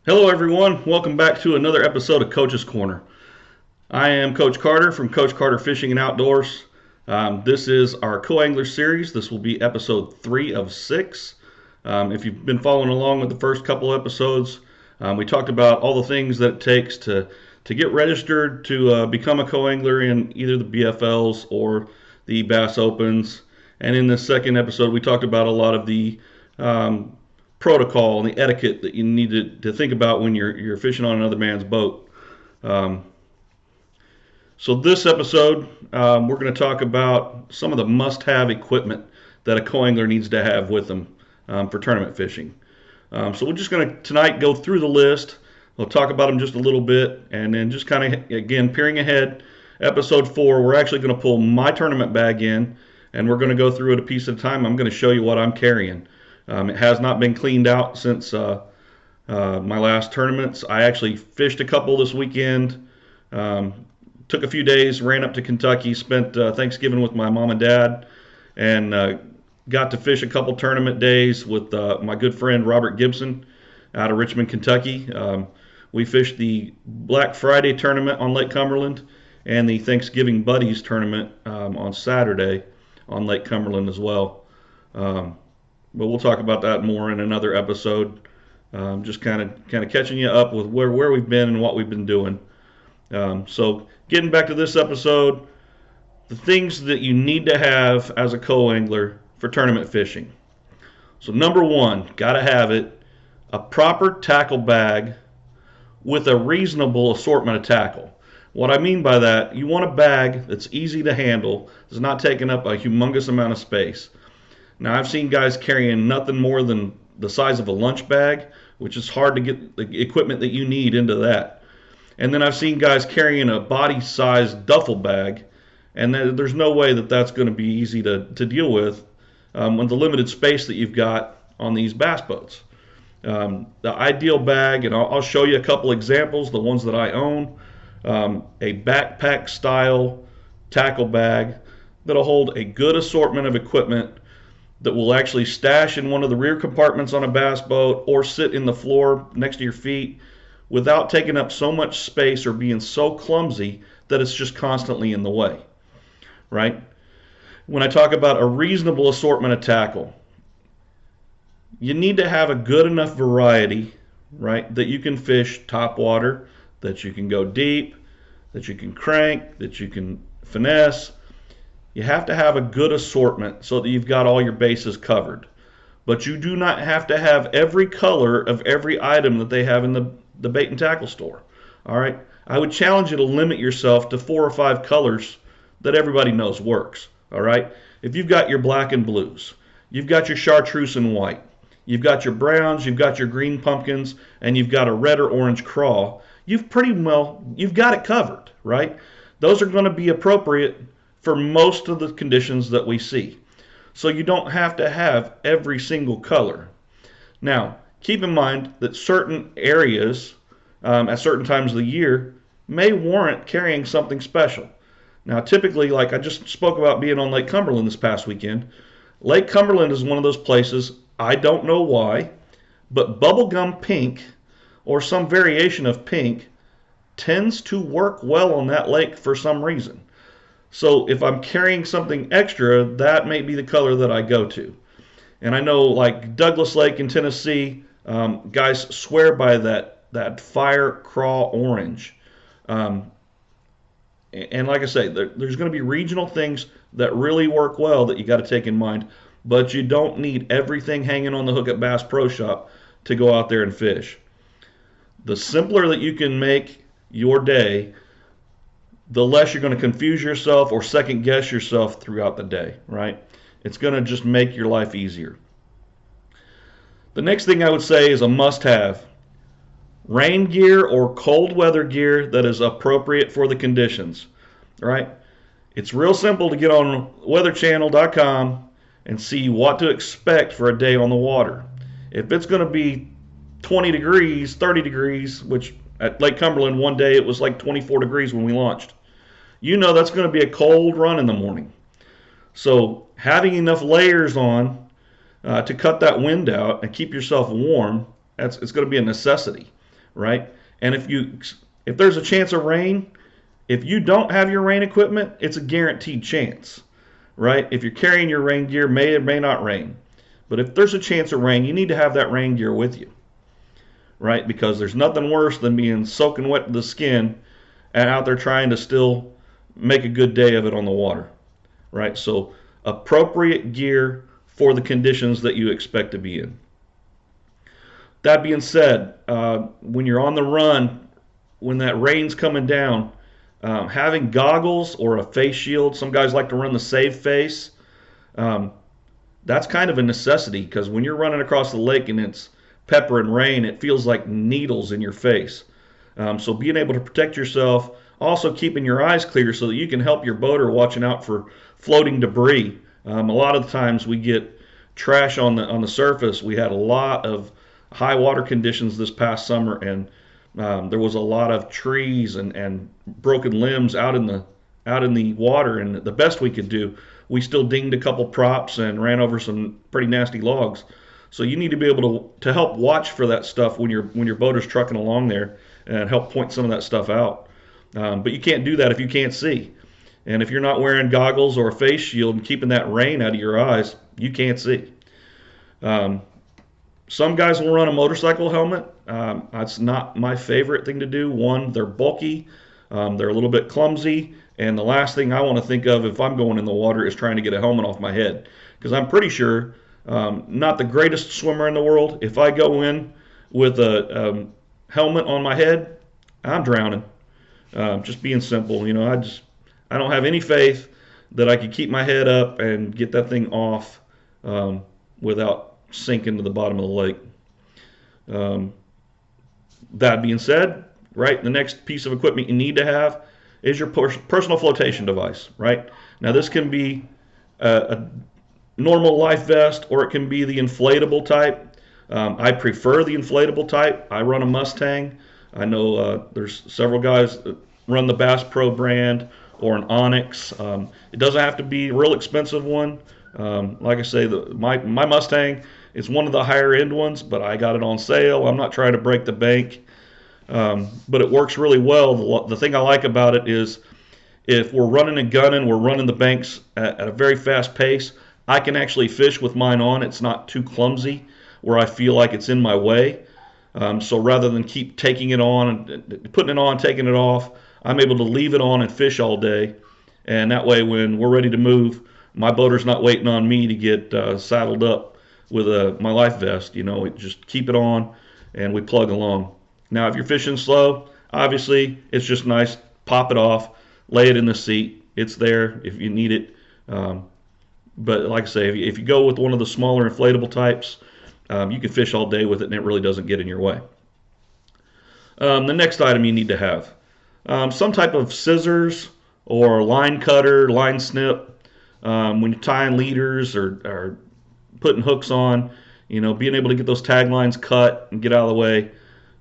Hello, everyone. Welcome back to another episode of Coach's Corner. I am Coach Carter from Coach Carter Fishing and Outdoors. This is our co-angler series. This will be episode 3 of 6. If you've been following along with the first couple episodes, we talked about all the things that it takes to get registered to become a co-angler in either the BFLs or the Bass Opens. And in this second episode, we talked about a lot of the protocol and the etiquette that you need to think about when you're fishing on another man's boat. So this episode, we're going to talk about some of the must-have equipment that a co-angler needs to have with them for tournament fishing. So we're just going to tonight go through the list. We'll talk about them just a little bit, and then just kind of, again, peering ahead, episode 4, we're actually going to pull my tournament bag in, and we're going to go through it a piece at a time. I'm going to show you what I'm carrying. It has not been cleaned out since my last tournaments. I actually fished a couple this weekend. Took a few days, ran up to Kentucky, spent Thanksgiving with my mom and dad, and got to fish a couple tournament days with my good friend Robert Gibson out of Richmond, Kentucky. We fished the Black Friday tournament on Lake Cumberland and the Thanksgiving Buddies tournament on Saturday on Lake Cumberland as well. But we'll talk about that more in another episode. Just kind of catching you up with where we've been and what we've been doing. So getting back to this episode, the things that you need to have as a co-angler for tournament fishing. So number 1, got to have it, a proper tackle bag with a reasonable assortment of tackle. What I mean by that, you want a bag that's easy to handle, that's not taking up a humongous amount of space. Now, I've seen guys carrying nothing more than the size of a lunch bag, which is hard to get the equipment that you need into that. And then I've seen guys carrying a body-sized duffel bag, and there's no way that that's going to be easy to deal with the limited space that you've got on these bass boats. The ideal bag, and I'll show you a couple examples, the ones that I own, a backpack-style tackle bag that'll hold a good assortment of equipment that will actually stash in one of the rear compartments on a bass boat or sit in the floor next to your feet without taking up so much space or being so clumsy that it's just constantly in the way, right? When I talk about a reasonable assortment of tackle, you need to have a good enough variety, right, that you can fish topwater, that you can go deep, that you can crank, that you can finesse. You have to have a good assortment so that you've got all your bases covered. But you do not have to have every color of every item that they have in the bait and tackle store. All right? I would challenge you to limit yourself to 4 or 5 colors that everybody knows works. All right? If you've got your black and blues, you've got your chartreuse and white, you've got your browns, you've got your green pumpkins, and you've got a red or orange craw, you've got it covered, right? Those are going to be appropriate for most of the conditions that we see. So you don't have to have every single color. Now, keep in mind that certain areas at certain times of the year may warrant carrying something special. Now, typically, like I just spoke about being on Lake Cumberland this past weekend, Lake Cumberland is one of those places, I don't know why, but bubblegum pink or some variation of pink tends to work well on that lake for some reason. So if I'm carrying something extra, that may be the color that I go to. And I know like Douglas Lake in Tennessee, guys swear by that fire craw orange. And like I say, there's going to be regional things that really work well that you got to take in mind. But you don't need everything hanging on the hook at Bass Pro Shop to go out there and fish. The simpler that you can make your day, the less you're going to confuse yourself or second guess yourself throughout the day, right? It's going to just make your life easier. The next thing I would say is a must-have. Rain gear or cold weather gear that is appropriate for the conditions, right? It's real simple to get on weatherchannel.com and see what to expect for a day on the water. If it's going to be 20 degrees, 30 degrees, which at Lake Cumberland one day it was like 24 degrees when we launched, you know that's going to be a cold run in the morning. So having enough layers on to cut that wind out and keep yourself warm, it's going to be a necessity. right? And if there's a chance of rain, if you don't have your rain equipment, it's a guaranteed chance, right? If you're carrying your rain gear, may or may not rain. But if there's a chance of rain, you need to have that rain gear with you, right? Because there's nothing worse than being soaking wet to the skin and out there trying to still make a good day of it on the water, right? So appropriate gear for the conditions that you expect to be in. That being said, when you're on the run, when that rain's coming down, having goggles or a face shield, some guys like to run the save face, that's kind of a necessity, because when you're running across the lake and it's pepper and rain, it feels like needles in your face. So being able to protect yourself, also keeping your eyes clear so that you can help your boater watching out for floating debris. A lot of the times we get trash on the surface. We had a lot of high water conditions this past summer, and there was a lot of trees and broken limbs out in the water, and the best we could do, we still dinged a couple props and ran over some pretty nasty logs. So you need to be able to help watch for that stuff when your boater's trucking along there, and help point some of that stuff out. But you can't do that if you can't see. And if you're not wearing goggles or a face shield and keeping that rain out of your eyes, you can't see. Some guys will run a motorcycle helmet. That's not my favorite thing to do. One, they're bulky, they're a little bit clumsy, and the last thing I want to think of if I'm going in the water is trying to get a helmet off my head. Because I'm pretty sure, not the greatest swimmer in the world, if I go in with a helmet on my head, I'm drowning. Just being simple, I don't have any faith that I could keep my head up and get that thing off without sinking to the bottom of the lake. That being said, right, the next piece of equipment you need to have is your personal flotation device, right? Now this can be a normal life vest, or it can be the inflatable type. I prefer the inflatable type. I run a Mustang. I know there's several guys that run the Bass Pro brand or an Onyx. It doesn't have to be a real expensive one. Like I say, my Mustang is one of the higher end ones, but I got it on sale. I'm not trying to break the bank, but it works really well. The thing I like about it is if we're running and gunning, we're running the banks at a very fast pace, I can actually fish with mine on. It's not too clumsy where I feel like it's in my way. So rather than keep taking it on and putting it on, taking it off, I'm able to leave it on and fish all day. And that way, when we're ready to move, my boater's not waiting on me to get saddled up with my life vest. Just keep it on and we plug along. Now, if you're fishing slow, obviously it's just nice. Pop it off, lay it in the seat. It's there if you need it. But like I say, if you go with one of the smaller inflatable types, you can fish all day with it and it really doesn't get in your way. The next item you need to have, some type of scissors or line cutter, line snip. When you're tying leaders or putting hooks on, being able to get those tag lines cut and get out of the way.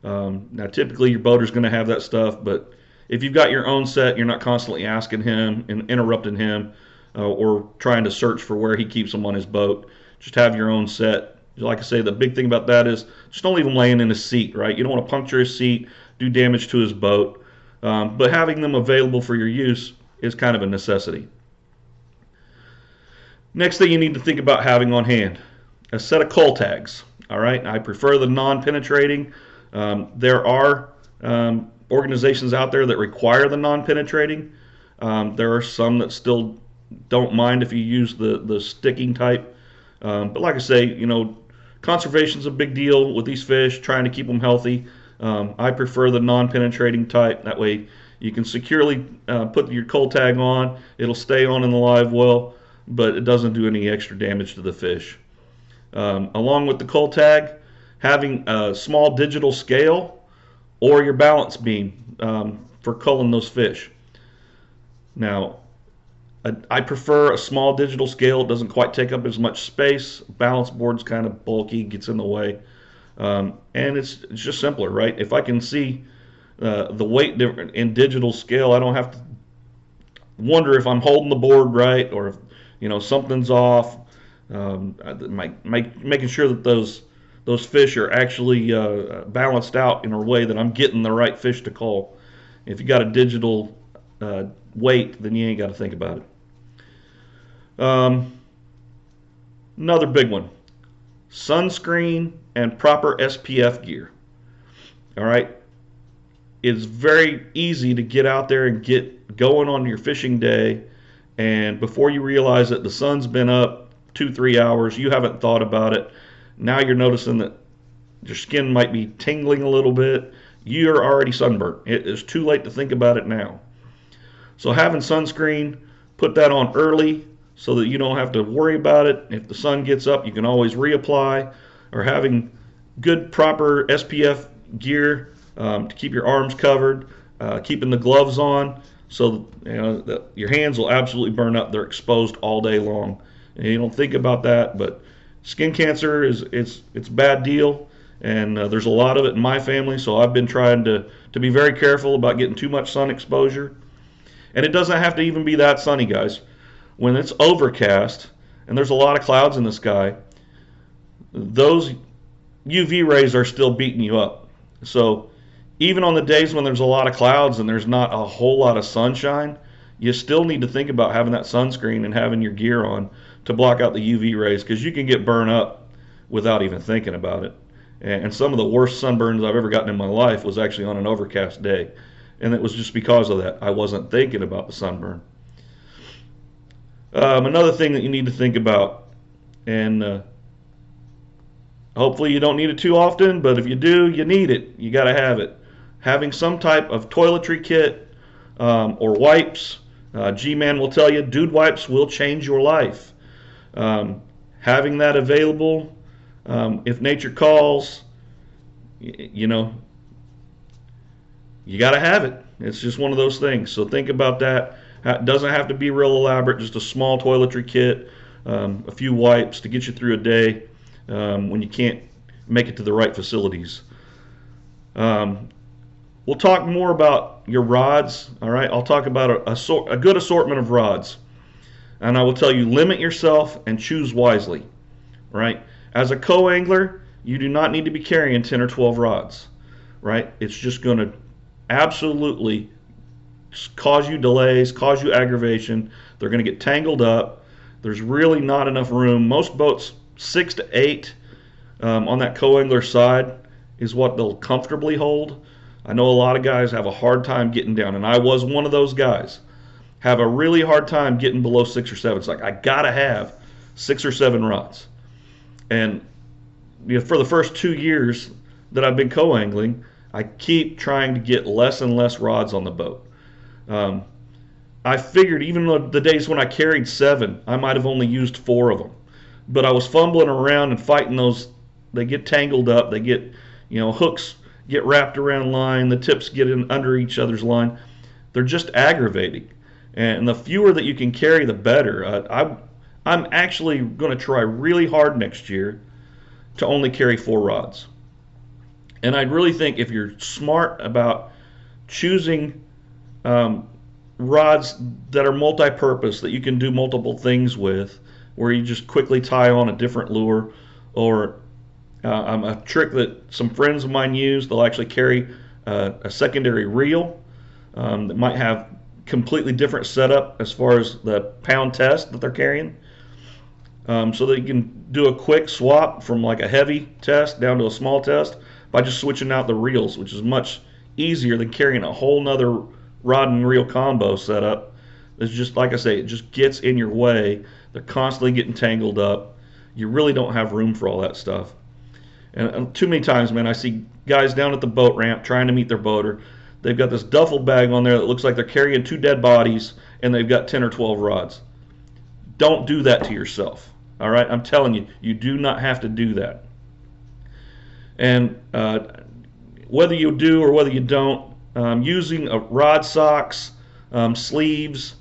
Now, typically your boater's going to have that stuff, but if you've got your own set, you're not constantly asking him and interrupting him or trying to search for where he keeps them on his boat. Just have your own set. Like I say, the big thing about that is just don't leave him laying in his seat, right? You don't want to puncture his seat, do damage to his boat. But having them available for your use is kind of a necessity. Next thing you need to think about having on hand, a set of cull tags. All right, I prefer the non-penetrating. There are organizations out there that require the non-penetrating. There are some that still don't mind if you use the sticking type. But like I say, conservation is a big deal with these fish, trying to keep them healthy. I prefer the non-penetrating type. That way you can securely put your cull tag on. It'll stay on in the live well, but it doesn't do any extra damage to the fish. Along with the cull tag, having a small digital scale or your balance beam for culling those fish. Now, I prefer a small digital scale. It doesn't quite take up as much space. Balance board's kind of bulky, gets in the way. And it's just simpler, right? If I can see the weight difference in digital scale, I don't have to wonder if I'm holding the board right or if something's off. Making sure that those fish are actually balanced out in a way that I'm getting the right fish to call. If you got a digital weight, then you ain't got to think about it. Another big one, sunscreen and proper SPF gear. All right, it's very easy to get out there and get going on your fishing day, and before you realize it, the sun's been up 2-3 hours. You haven't thought about it. Now you're noticing that your skin might be tingling a little bit. You're already sunburnt. It is too late to think about it now. So having sunscreen, put that on early so that you don't have to worry about it. If the sun gets up, you can always reapply. Or having good proper SPF gear to keep your arms covered, keeping the gloves on so your hands will absolutely burn up. They're exposed all day long. And you don't think about that, but skin cancer it's a bad deal, and there's a lot of it in my family, so I've been trying to be very careful about getting too much sun exposure. And it doesn't have to even be that sunny, guys. When it's overcast and there's a lot of clouds in the sky, those UV rays are still beating you up. So even on the days when there's a lot of clouds and there's not a whole lot of sunshine, you still need to think about having that sunscreen and having your gear on to block out the UV rays, because you can get burned up without even thinking about it. And some of the worst sunburns I've ever gotten in my life was actually on an overcast day. And it was just because of that. I wasn't thinking about the sunburn. Another thing that you need to think about, and hopefully you don't need it too often, but if you do, you need it. You got to have it. Having some type of toiletry kit or wipes. G-Man will tell you, dude wipes will change your life. Having that available, if nature calls, you got to have it. It's just one of those things. So think about that. It doesn't have to be real elaborate, just a small toiletry kit, a few wipes to get you through a day when you can't make it to the right facilities. We'll talk more about your rods. All right, I'll talk about a good assortment of rods. And I will tell you, limit yourself and choose wisely. Right? As a co-angler, you do not need to be carrying 10 or 12 rods. Right? It's just going to absolutely cause you delays, cause you aggravation. They're going to get tangled up. There's really not enough room. Most boats, 6 to 8 on that co-angler side is what they'll comfortably hold. I know a lot of guys have a hard time getting down, and I was one of those guys. Have a really hard time getting below 6 or 7. It's like, I gotta have 6 or 7 rods. And for the first 2 years that I've been co-angling, I keep trying to get less and less rods on the boat. I figured even though the days when I carried 7, I might have only used 4 of them. But I was fumbling around and fighting those. They get tangled up. They get, hooks get wrapped around line. The tips get in under each other's line. They're just aggravating. And the fewer that you can carry, the better. I'm actually going to try really hard next year to only carry 4 rods. And I really think if you're smart about choosing rods that are multi-purpose, that you can do multiple things with, where you just quickly tie on a different lure, or a trick that some friends of mine use, they'll actually carry a secondary reel that might have completely different setup as far as the pound test that they're carrying, so that you can do a quick swap from like a heavy test down to a small test by just switching out the reels, which is much easier than carrying a whole nother rod and reel combo setup. It's just, like I say, it just gets in your way. They're constantly getting tangled up. You really don't have room for all that stuff. And too many times, man, I see guys down at the boat ramp trying to meet their boater. They've got this duffel bag on there that looks like they're carrying 2 dead bodies, and they've got 10 or 12 rods. Don't do that to yourself. All right? I'm telling you, you do not have to do that. And whether you do or whether you don't, using rod socks, sleeves,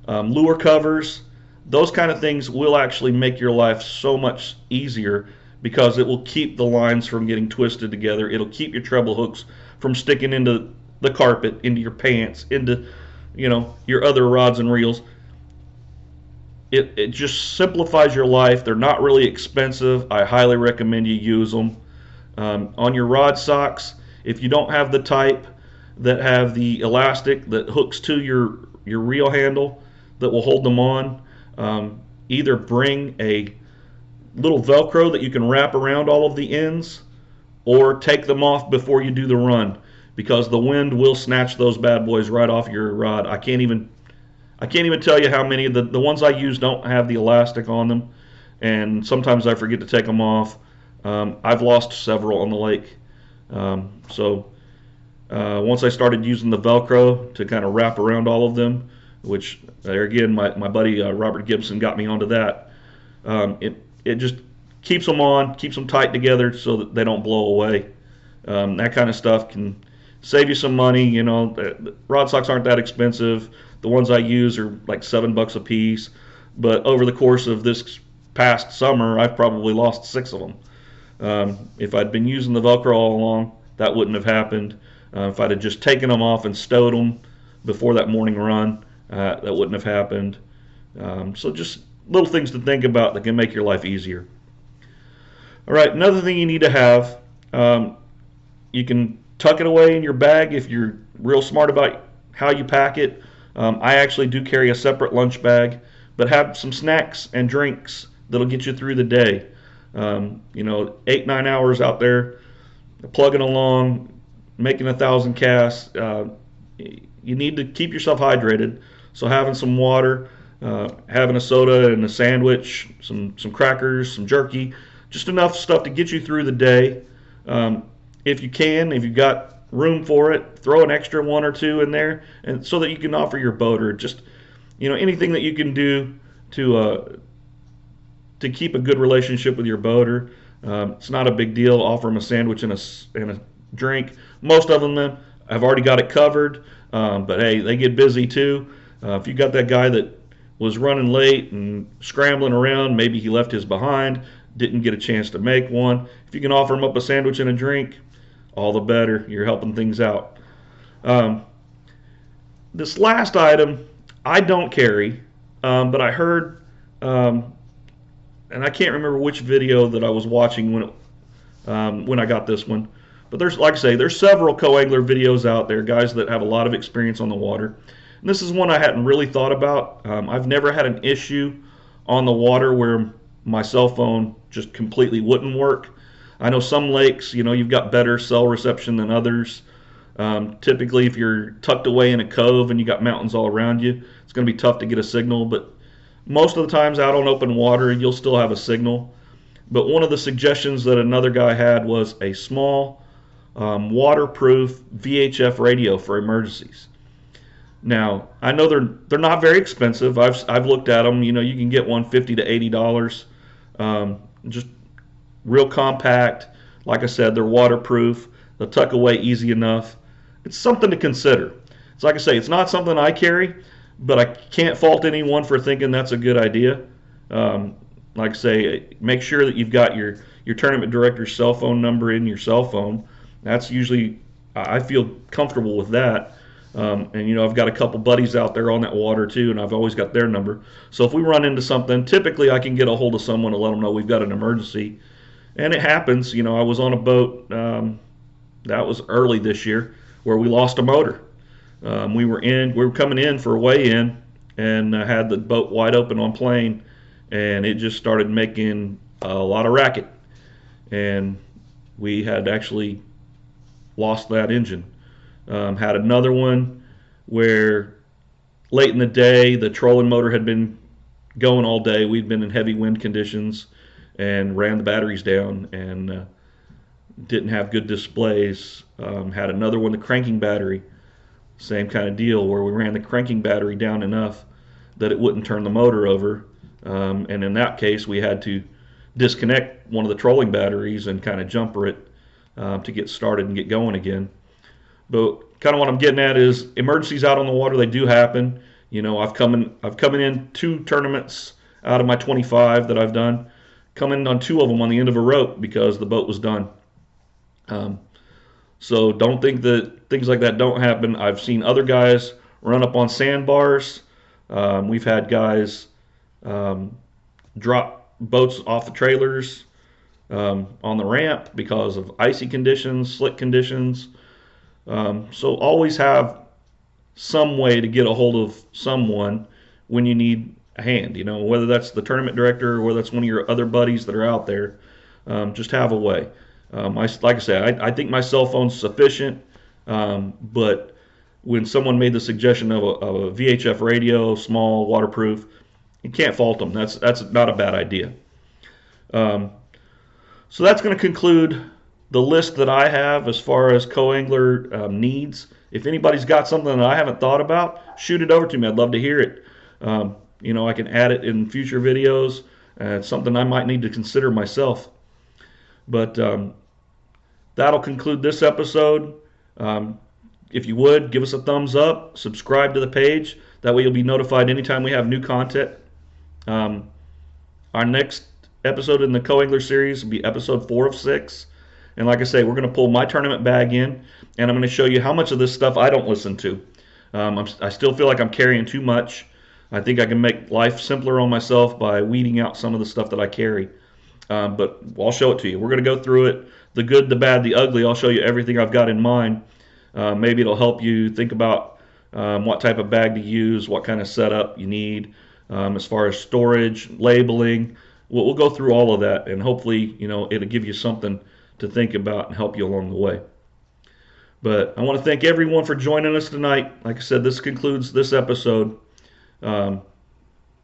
lure covers, those kind of things will actually make your life so much easier, because it will keep the lines from getting twisted together. It'll keep your treble hooks from sticking into the carpet, into your pants, into your other rods and reels. It just simplifies your life. They're not really expensive. I highly recommend you use them. On your rod socks, if you don't have the type that have the elastic that hooks to your reel handle that will hold them on, either bring a little Velcro that you can wrap around all of the ends, or take them off before you do the run, because the wind will snatch those bad boys right off your rod. I can't even tell you how many. The ones I use don't have the elastic on them, and sometimes I forget to take them off. I've lost several on the lake. Once I started using the Velcro to kind of wrap around all of them, which there again, my buddy Robert Gibson got me onto that. It just keeps them on, keeps them tight together so that they don't blow away. That kind of stuff can save you some money. You know, rod socks aren't that expensive. The ones I use are like $7 a piece. But over the course of this past summer, I've probably lost 6 of them. If I'd been using the Velcro all along, that wouldn't have happened. If I'd have just taken them off and stowed them before that morning run, that wouldn't have happened. So just little things to think about that can make your life easier. All right, another thing you need to have, you can tuck it away in your bag if you're real smart about how you pack it. I actually do carry a separate lunch bag, but have some snacks and drinks that'll get you through the day. 8-9 hours out there plugging along, making 1,000 casts. You need to keep yourself hydrated, so having some water, having a soda and a sandwich, some crackers, some jerky, just enough stuff to get you through the day. If you've got room for it, throw an extra 1 or 2 in there, and so that you can offer your boater just anything that you can do to keep a good relationship with your boater. It's not a big deal. Offer them a sandwich and a drink. Most of them have already got it covered, but hey, they get busy too. If you got that guy that was running late and scrambling around, maybe he left his behind, didn't get a chance to make one. If you can offer him up a sandwich and a drink, all the better. You're helping things out. This last item I don't carry, but I heard, and I can't remember which video that I was watching when I got this one. But there's several co-angler videos out there, guys that have a lot of experience on the water. And this is one I hadn't really thought about. I've never had an issue on the water where my cell phone just completely wouldn't work. I know some lakes, you've got better cell reception than others. Typically, if you're tucked away in a cove and you got mountains all around you, it's going to be tough to get a signal. But most of the times out on open water, you'll still have a signal. But one of the suggestions that another guy had was a small waterproof VHF radio for emergencies. Now, I know they're not very expensive. I've looked at them. You can get one $50 to $80. Just real compact. Like I said, they're waterproof. They'll tuck away easy enough. It's something to consider. It's like I say, it's not something I carry, but I can't fault anyone for thinking that's a good idea. Like I say, make sure that you've got your tournament director's cell phone number in your cell phone. That's usually, I feel comfortable with that. And I've got a couple buddies out there on that water too, and I've always got their number. So if we run into something, typically I can get a hold of someone to let them know we've got an emergency. And it happens. I was on a boat, that was early this year, where we lost a motor. We were coming in for a weigh-in, and had the boat wide open on plane, and it just started making a lot of racket. And we had actually lost that engine. Had another one where late in the day the trolling motor had been going all day. We'd been in heavy wind conditions and ran the batteries down and didn't have good displays. Had another one, the cranking battery, same kind of deal, where we ran the cranking battery down enough that it wouldn't turn the motor over. And in that case, we had to disconnect one of the trolling batteries and kind of jumper it to get started and get going again. But kind of what I'm getting at is emergencies out on the water, they do happen. I've come in 2 tournaments out of my 25 that I've done, come in on 2 of them on the end of a rope because the boat was done. So don't think that things like that don't happen. I've seen other guys run up on sandbars. We've had guys drop boats off the trailers. on the ramp because of icy conditions, slick conditions. So always have some way to get a hold of someone when you need a hand. Whether that's the tournament director or whether that's one of your other buddies that are out there. Just have a way. Like I said, I think my cell phone's sufficient, but when someone made the suggestion of a VHF radio, small, waterproof, you can't fault them. That's not a bad idea. Um, so that's going to conclude the list that I have as far as co-angler needs. If anybody's got something that I haven't thought about, shoot it over to me. I'd love to hear it. I can add it in future videos. It's something I might need to consider myself. But that'll conclude this episode. If you would, give us a thumbs up, subscribe to the page. That way you'll be notified anytime we have new content. Our next episode in the Co-Angler series will be episode 4 of 6. And like I say, we're going to pull my tournament bag in, and I'm going to show you how much of this stuff I don't listen to. I still feel like I'm carrying too much. I think I can make life simpler on myself by weeding out some of the stuff that I carry. But I'll show it to you. We're going to go through it, the good, the bad, the ugly. I'll show you everything I've got in mind. Maybe it'll help you think about what type of bag to use, what kind of setup you need, as far as storage, labeling. We'll go through all of that, and hopefully, it'll give you something to think about and help you along the way. But I want to thank everyone for joining us tonight. Like I said, this concludes this episode.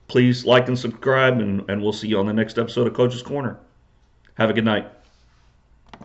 Please like and subscribe, and we'll see you on the next episode of Coach's Corner. Have a good night.